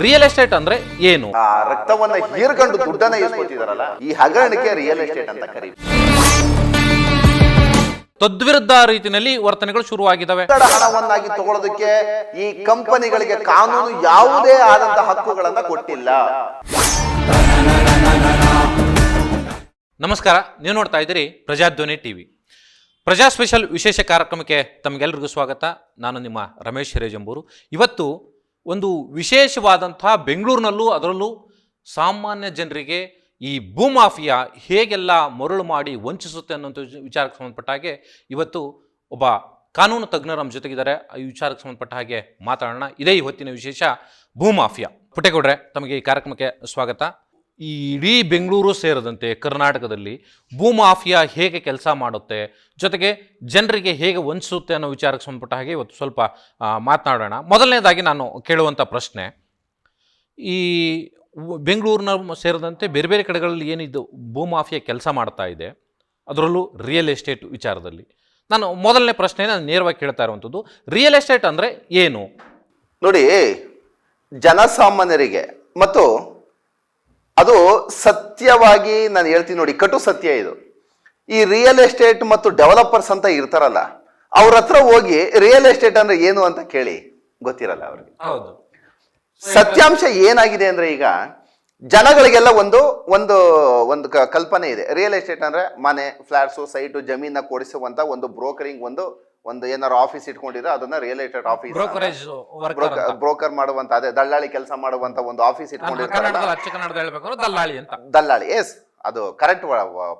Real estate ಅಂದ್ರೆ ಏನು? ರಕ್ತವನ್ನ ಹೀರ್ಕೊಂಡು ದುಡ್ಡನ್ನ ಇಸ್ಕೊತಿದಾರಲ್ಲ, ಈ ಹಗರಣಕ್ಕೆ ರಿಯಲ್ ಎಸ್ಟೇಟ್ ಅಂತ ಕರೀತಾರೆ. ತದ್ವಿರುದ್ಧ ರೀತಿಯಲ್ಲಿ ವರ್ತನೆಗಳು ಶುರುವಾಗಿದ್ದಾವೆ. ಹಣವನ್ನಾಗಿ ತಗೊಳ್ಳೋದಕ್ಕೆ ಈ ಕಂಪನಿಗಳಿಗೆ ಕಾನೂನು ಯಾವುದೇ ಆದಂತಹ ಹಕ್ಕುಗಳನ್ನ ಕೊಟ್ಟಿಲ್ಲ. ನಮಸ್ಕಾರ, ನೀವು ನೋಡ್ತಾ ಇದ್ದೀರಿ ಪ್ರಜಾಧ್ವನಿ ಟಿವಿ. ಪ್ರಜಾ ಸ್ಪೆಷಲ್ ವಿಶೇಷ ಕಾರ್ಯಕ್ರಮಕ್ಕೆ ತಮಗೆಲ್ಲರಿಗೂ ಸ್ವಾಗತ. ನಾನು ನಿಮ್ಮ ರಮೇಶ್ ಹಿರೇಜಂಬೂರು. ಇವತ್ತು ಒಂದು ವಿಶೇಷವಾದಂತಹ ಬೆಂಗಳೂರಿನಲ್ಲೂ ಅದರಲ್ಲೂ ಸಾಮಾನ್ಯ ಜನರಿಗೆ ಈ ಭೂಮಾಫಿಯಾ ಹೇಗೆಲ್ಲ ಮರಳು ಮಾಡಿ ವಂಚಿಸುತ್ತೆ ಅನ್ನೋಂಥ ವಿಚಾರಕ್ಕೆ ಸಂಬಂಧಪಟ್ಟ ಹಾಗೆ ಇವತ್ತು ಒಬ್ಬ ಕಾನೂನು ತಜ್ಞರು ನಮ್ಮ ಜೊತೆಗಿದ್ದಾರೆ. ಈ ವಿಚಾರಕ್ಕೆ ಸಂಬಂಧಪಟ್ಟ ಹಾಗೆ ಮಾತಾಡೋಣ. ಇದೇ ಇವತ್ತಿನ ವಿಶೇಷ, ಭೂಮಾಫಿಯಾ. ಪುಟ್ಟೇಗೌಡ್ರೆ, ತಮಗೆ ಈ ಕಾರ್ಯಕ್ರಮಕ್ಕೆ ಸ್ವಾಗತ. ಈ ಇಡೀ ಬೆಂಗಳೂರು ಸೇರಿದಂತೆ ಕರ್ನಾಟಕದಲ್ಲಿ ಭೂಮಾಫಿಯಾ ಹೇಗೆ ಕೆಲಸ ಮಾಡುತ್ತೆ, ಜೊತೆಗೆ ಜನರಿಗೆ ಹೇಗೆ ವಂಚಿಸುತ್ತೆ ಅನ್ನೋ ವಿಚಾರಕ್ಕೆ ಸಂಬಂಧಪಟ್ಟ ಹಾಗೆ ಇವತ್ತು ಸ್ವಲ್ಪ ಮಾತನಾಡೋಣ. ಮೊದಲನೇದಾಗಿ ನಾನು ಕೇಳುವಂಥ ಪ್ರಶ್ನೆ, ಈ ಬೆಂಗಳೂರಿನ ಸೇರಿದಂತೆ ಬೇರೆ ಬೇರೆ ಕಡೆಗಳಲ್ಲಿ ಏನಿದು ಭೂಮಾಫಿಯಾ ಕೆಲಸ ಮಾಡ್ತಾ ಇದೆ, ಅದರಲ್ಲೂ ರಿಯಲ್ ಎಸ್ಟೇಟ್ ವಿಚಾರದಲ್ಲಿ ನಾನು ಮೊದಲನೇ ಪ್ರಶ್ನೆ ನಾನು ನೇರವಾಗಿ ಕೇಳ್ತಾ ಇರುವಂಥದ್ದು, ರಿಯಲ್ ಎಸ್ಟೇಟ್ ಅಂದರೆ ಏನು? ನೋಡಿ, ಜನಸಾಮಾನ್ಯರಿಗೆ ಮತ್ತು ಅದು ಸತ್ಯವಾಗಿ ನಾನು ಹೇಳ್ತೀನಿ ನೋಡಿ, ಕಟು ಸತ್ಯ ಇದು. ಈ ರಿಯಲ್ ಎಸ್ಟೇಟ್ ಮತ್ತು ಡೆವಲಪರ್ಸ್ ಅಂತ ಇರ್ತಾರಲ್ಲ, ಅವ್ರ ಹತ್ರ ಹೋಗಿ ರಿಯಲ್ ಎಸ್ಟೇಟ್ ಅಂದ್ರೆ ಏನು ಅಂತ ಕೇಳಿ, ಗೊತ್ತಿರಲ್ಲ ಅವ್ರಿಗೆ. ಹೌದು. ಸತ್ಯಾಂಶ ಏನಾಗಿದೆ ಅಂದ್ರೆ, ಈಗ ಜನಗಳಿಗೆಲ್ಲ ಒಂದು ಒಂದು ಒಂದು ಕಲ್ಪನೆ ಇದೆ. ರಿಯಲ್ ಎಸ್ಟೇಟ್ ಅಂದ್ರೆ ಮನೆ, ಫ್ಲಾಟ್ಸು, ಸೈಟು, ಜಮೀನ ಕೊಡಿಸುವಂತ ಒಂದು ಬ್ರೋಕರಿಂಗ್, ಒಂದು ಏನಾರು ಆಫೀಸ್ ಇಟ್ಕೊಂಡಿದ್ರೆ ಅದನ್ನ ರಿಯಲ್ ಎಸ್ಟೇಟ್ ಆಫೀಸ್, ಬ್ರೋಕರ್ ಮಾಡುವಂತ, ಅದೇ ದಳ್ಳಾಳಿ ಕೆಲಸ ಮಾಡುವಂತ ಒಂದು ಆಫೀಸ್ ಇಟ್ಕೊಂಡಿರ್ತಾರೆ. ದಲ್ಲಾಳಿ, ಎಸ್, ಅದು ಕರೆಕ್ಟ್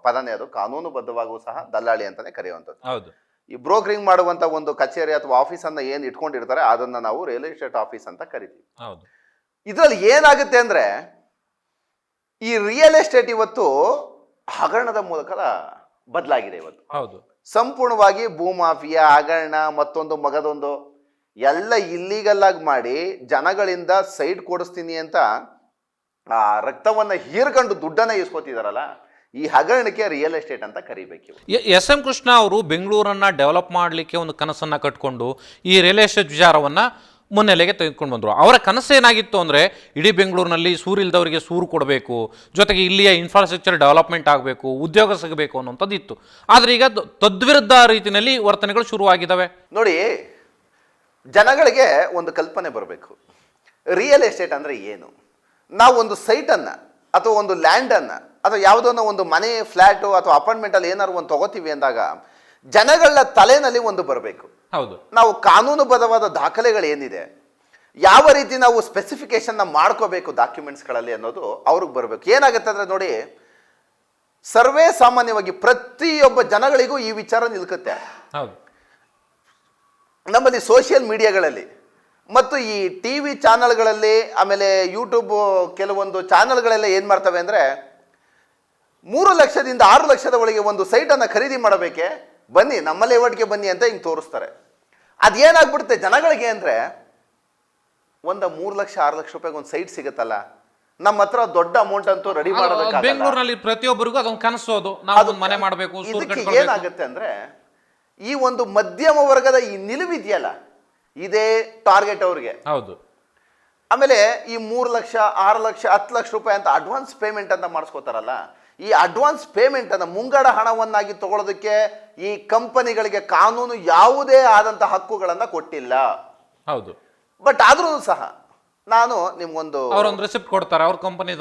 ಪದನೇ. ಅದು ಕಾನೂನುಬದ್ಧವಾಗೂ ಸಹ ದಲ್ಲಾಳಿ ಅಂತಾನೆ ಕರೆಯುವಂಥದ್ದು. ಈ ಬ್ರೋಕರಿಂಗ್ ಮಾಡುವಂತ ಒಂದು ಕಚೇರಿ ಅಥವಾ ಆಫೀಸ್ ಅನ್ನ ಏನ್ ಇಟ್ಕೊಂಡಿರ್ತಾರೆ ಅದನ್ನ ನಾವು ರಿಯಲ್ ಎಸ್ಟೇಟ್ ಆಫೀಸ್ ಅಂತ ಕರಿತೀವಿ. ಇದ್ರಲ್ಲಿ ಏನಾಗುತ್ತೆ ಅಂದ್ರೆ, ಈ ರಿಯಲ್ ಎಸ್ಟೇಟ್ ಇವತ್ತು ಹಗರಣದ ಮೂಲಕ ಬದಲಾಗಿದೆ. ಇವತ್ತು ಸಂಪೂರ್ಣವಾಗಿ ಭೂಮಾಫಿಯಾ, ಹಗರಣ, ಮತ್ತೊಂದು ಮಗದೊಂದು ಎಲ್ಲ ಇಲ್ಲಿಗಲ್ ಆಗಿ ಮಾಡಿ ಜನಗಳಿಂದ ಸೈಟ್ ಕೊಡಿಸ್ತೀನಿ ಅಂತ ಆ ರಕ್ತವನ್ನ ಹೀರ್ಕೊಂಡು ದುಡ್ಡನ್ನ ಇಸ್ಕೊತಿದಾರಲ್ಲ, ಈ ಹಗರಣಕ್ಕೆ ರಿಯಲ್ ಎಸ್ಟೇಟ್ ಅಂತ ಕರಿಬೇಕು. ಎಸ್ ಎಂ ಕೃಷ್ಣ ಅವರು ಬೆಂಗಳೂರನ್ನ ಡೆವಲಪ್ ಮಾಡಲಿಕ್ಕೆ ಒಂದು ಕನಸನ್ನ ಕಟ್ಕೊಂಡು ಈ ರಿಯಲ್ ಎಸ್ಟೇಟ್ ವಿಚಾರವನ್ನ ಮುನ್ನೆಲೆಗೆ ತೆಗೆದುಕೊಂಡು ಬಂದರು. ಅವರ ಕನಸು ಏನಾಗಿತ್ತು ಅಂದರೆ, ಇಡೀ ಬೆಂಗಳೂರಿನಲ್ಲಿ ಸೂರು ಇಲ್ದವರಿಗೆ ಸೂರು ಕೊಡಬೇಕು, ಜೊತೆಗೆ ಇಲ್ಲಿಯ ಇನ್ಫ್ರಾಸ್ಟ್ರಕ್ಚರ್ ಡೆವಲಪ್ಮೆಂಟ್ ಆಗಬೇಕು, ಉದ್ಯೋಗ ಸಿಗಬೇಕು ಅನ್ನೋಂಥದ್ದು ಇತ್ತು. ಆದರೆ ಈಗ ತದ್ವಿರುದ್ಧ ರೀತಿಯಲ್ಲಿ ವರ್ತನೆಗಳು ಶುರುವಾಗಿದ್ದಾವೆ. ನೋಡಿ, ಜನಗಳಿಗೆ ಒಂದು ಕಲ್ಪನೆ ಬರಬೇಕು, ರಿಯಲ್ ಎಸ್ಟೇಟ್ ಅಂದರೆ ಏನು. ನಾವು ಒಂದು ಸೈಟನ್ನು ಅಥವಾ ಒಂದು ಲ್ಯಾಂಡನ್ನು ಅಥವಾ ಯಾವುದೋ ಒಂದು ಮನೆ, ಫ್ಲ್ಯಾಟು ಅಥವಾ ಅಪಾರ್ಟ್ಮೆಂಟಲ್ಲಿ ಏನಾದ್ರು ಒಂದು ತಗೋತೀವಿ ಅಂದಾಗ ಜನಗಳ ತಲೆನಲ್ಲಿ ಒಂದು ಬರಬೇಕು. ಹೌದು, ನಾವು ಕಾನೂನುಬದ್ಧವಾದ ದಾಖಲೆಗಳು ಏನಿದೆ, ಯಾವ ರೀತಿ ನಾವು ಸ್ಪೆಸಿಫಿಕೇಶನ್ನ ಮಾಡ್ಕೋಬೇಕು ಡಾಕ್ಯುಮೆಂಟ್ಸ್ಗಳಲ್ಲಿ ಅನ್ನೋದು ಅವ್ರಿಗೆ ಬರಬೇಕು. ಏನಾಗುತ್ತೆ ಅಂದರೆ ನೋಡಿ, ಸರ್ವೇ ಸಾಮಾನ್ಯವಾಗಿ ಪ್ರತಿಯೊಬ್ಬ ಜನಗಳಿಗೂ ಈ ವಿಚಾರ ನಿಲ್ಕುತ್ತೆ. ನಮ್ಮಲ್ಲಿ ಸೋಷಿಯಲ್ ಮೀಡಿಯಾಗಳಲ್ಲಿ ಮತ್ತು ಈ ಟಿ ವಿ ಚಾನಲ್ಗಳಲ್ಲಿ, ಆಮೇಲೆ ಯೂಟ್ಯೂಬ್ ಕೆಲವೊಂದು ಚಾನಲ್ಗಳೆಲ್ಲ ಏನು ಮಾಡ್ತವೆ ಅಂದರೆ, 3 ಲಕ್ಷದಿಂದ 6 ಲಕ್ಷದ ಒಳಗೆ ಒಂದು ಸೈಟನ್ನು ಖರೀದಿ ಮಾಡಬೇಕೆ, ಬನ್ನಿ ನಮ್ಮ ಲೇಔಟ್ಗೆ ಬನ್ನಿ ಅಂತ ಹಿಂಗೆ ತೋರಿಸ್ತಾರೆ. ಅದೇನಾಗ್ಬಿಡುತ್ತೆ ಜನಗಳಿಗೆ ಅಂದರೆ, 3 ಲಕ್ಷ 6 ಲಕ್ಷ ರೂಪಾಯಿಗೆ ಒಂದು ಸೈಟ್ ಸಿಗುತ್ತಲ್ಲ, ನಮ್ಮ ಹತ್ರ ದೊಡ್ಡ ಅಮೌಂಟ್ ಅಂತೂ ರೆಡಿ ಮಾಡೋದಕ್ಕೆ ಬೆಂಗಳೂರಿನಲ್ಲಿ ಪ್ರತಿಯೊಬ್ಬರಿಗೂ ಅದೊಂದು ಕನಸು, ಅದು ನಾವು ಮನೆ ಮಾಡಬೇಕು. ಇದಕ್ಕೆ ಏನಾಗುತ್ತೆ ಅಂದರೆ, ಈ ಒಂದು ಮಧ್ಯಮ ವರ್ಗದ ಈ ನಿಲುವಿದೆಯಲ್ಲ, ಇದೇ ಟಾರ್ಗೆಟ್ ಅವ್ರಿಗೆ. ಹೌದು. ಆಮೇಲೆ ಈ 3 ಲಕ್ಷ 6 ಲಕ್ಷ 10 ಲಕ್ಷ ರೂಪಾಯಿ ಅಂತ ಅಡ್ವಾನ್ಸ್ ಪೇಮೆಂಟ್ ಅಂತ ಮಾಡಿಸ್ಕೋತಾರಲ್ಲ, ಈ ಅಡ್ವಾನ್ಸ್ ಪೇಮೆಂಟ್ ಅನ್ನು ಮುಂಗಡ ಹಣವನ್ನಾಗಿ ತಗೊಳ್ಳೋದಕ್ಕೆ ಈ ಕಂಪನಿಗಳಿಗೆ ಕಾನೂನು ಯಾವುದೇ ಆದಂತಹ ಹಕ್ಕುಗಳನ್ನ ಕೊಟ್ಟಿಲ್ಲ. ಹೌದು. ಬಟ್ ಆದ್ರೂ ಸಹ ನಾನು ನಿಮ್ಗೊಂದು ರೆಸಿಪ್ಟ್ ಕೊಡ್ತಾರೆ ಅವ್ರ ಕಂಪನಿ,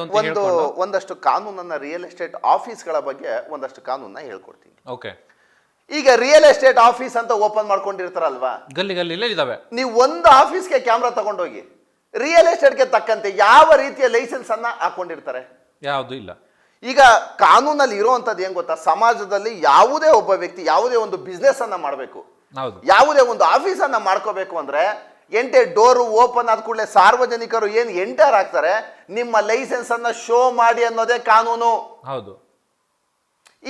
ಒಂದಷ್ಟು ಕಾನೂನನ್ನ, ರಿಯಲ್ ಎಸ್ಟೇಟ್ ಆಫೀಸ್ಗಳ ಬಗ್ಗೆ ಒಂದಷ್ಟು ಕಾನೂನನ್ನ ಹೇಳ್ಕೊಡ್ತೀನಿ. ಓಕೆ. ಈಗ ರಿಯಲ್ ಎಸ್ಟೇಟ್ ಆಫೀಸ್ ಅಂತ ಓಪನ್ ಮಾಡ್ಕೊಂಡಿರ್ತಾರಲ್ವಾ, ಗಲ್ಲಿ ಗಲ್ಲಿ ಇದಾವೆ. ನೀವು ಒಂದು ಆಫೀಸ್ಗೆ ಕ್ಯಾಮ್ರಾ ತಗೊಂಡೋಗಿ ರಿಯಲ್ ಎಸ್ಟೇಟ್ಗೆ ತಕ್ಕಂತೆ ಯಾವ ರೀತಿಯ ಲೈಸೆನ್ಸ್ ಅನ್ನ ಹಾಕೊಂಡಿರ್ತಾರೆ? ಯಾವುದು ಇಲ್ಲ. ಈಗ ಕಾನೂನಲ್ಲಿ ಇರುವಂತದ್ದು ಏನ್ ಗೊತ್ತಾ, ಸಮಾಜದಲ್ಲಿ ಯಾವುದೇ ಒಬ್ಬ ವ್ಯಕ್ತಿ ಯಾವುದೇ ಒಂದು ಬಿಸ್ನೆಸ್ ಅನ್ನ ಮಾಡಬೇಕು, ಯಾವುದೇ ಒಂದು ಆಫೀಸ್ ಅನ್ನ ಮಾಡ್ಕೋಬೇಕು ಅಂದ್ರೆ, ಡೋರು ಓಪನ್ ಆದ ಕೂಡಲೇ ಸಾರ್ವಜನಿಕರು ಏನು ಎಂಟರ್ ಆಗ್ತಾರೆ, ನಿಮ್ಮ ಲೈಸೆನ್ಸ್ ಅನ್ನ ಶೋ ಮಾಡಿ ಅನ್ನೋದೇ ಕಾನೂನು. ಹೌದು.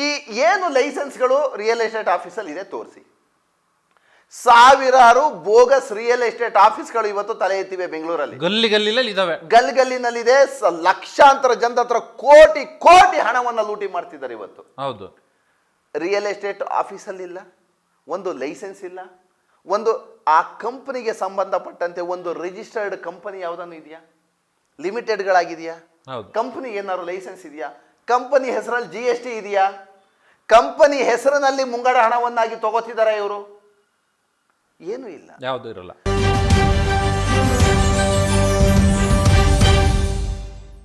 ಈ ಏನು ಲೈಸೆನ್ಸ್ಗಳು ರಿಯಲ್ ಎಸ್ಟೇಟ್ ಆಫೀಸಲ್ಲಿ ಇದೆ ತೋರಿಸಿ. ಸಾವಿರಾರು ಬೋಗಸ್ ರಿಯಲ್ ಎಸ್ಟೇಟ್ ಆಫೀಸ್ಗಳು ಇವತ್ತು ತಲೆ ಎತ್ತಿವೆ ಬೆಂಗಳೂರಲ್ಲಿ. ಗಲ್ಲಿನಲ್ಲಿದೆ. ಲಕ್ಷಾಂತರ ಜನದ ಹತ್ರ ಕೋಟಿ ಕೋಟಿ ಹಣವನ್ನು ಲೂಟಿ ಮಾಡ್ತಿದ್ದಾರೆ ಇವತ್ತು. ಹೌದು. ರಿಯಲ್ ಎಸ್ಟೇಟ್ ಆಫೀಸಲ್ಲಿ ಇಲ್ಲ, ಒಂದು ಲೈಸೆನ್ಸ್ ಇಲ್ಲ, ಒಂದು ಆ ಕಂಪನಿಗೆ ಸಂಬಂಧಪಟ್ಟಂತೆ ಒಂದು ರಿಜಿಸ್ಟರ್ಡ್ ಕಂಪನಿ ಯಾವುದನ್ನು ಇದೆಯಾ? ಲಿಮಿಟೆಡ್ಗಳಾಗಿದೆಯಾ? ಹೌದು. ಕಂಪನಿ ಏನಾದ್ರು ಲೈಸೆನ್ಸ್ ಇದೆಯಾ? ಕಂಪನಿ ಹೆಸರಲ್ಲಿ GST ಇದೆಯಾ? ಕಂಪನಿ ಹೆಸರಿನಲ್ಲಿ ಮುಂಗಡ ಹಣವನ್ನಾಗಿ ತಗೋತಿದ್ದಾರೆ ಇವರು? ಏನೂ ಇಲ್ಲ. ಯಾವುದೂ ಇರಲ್ಲ.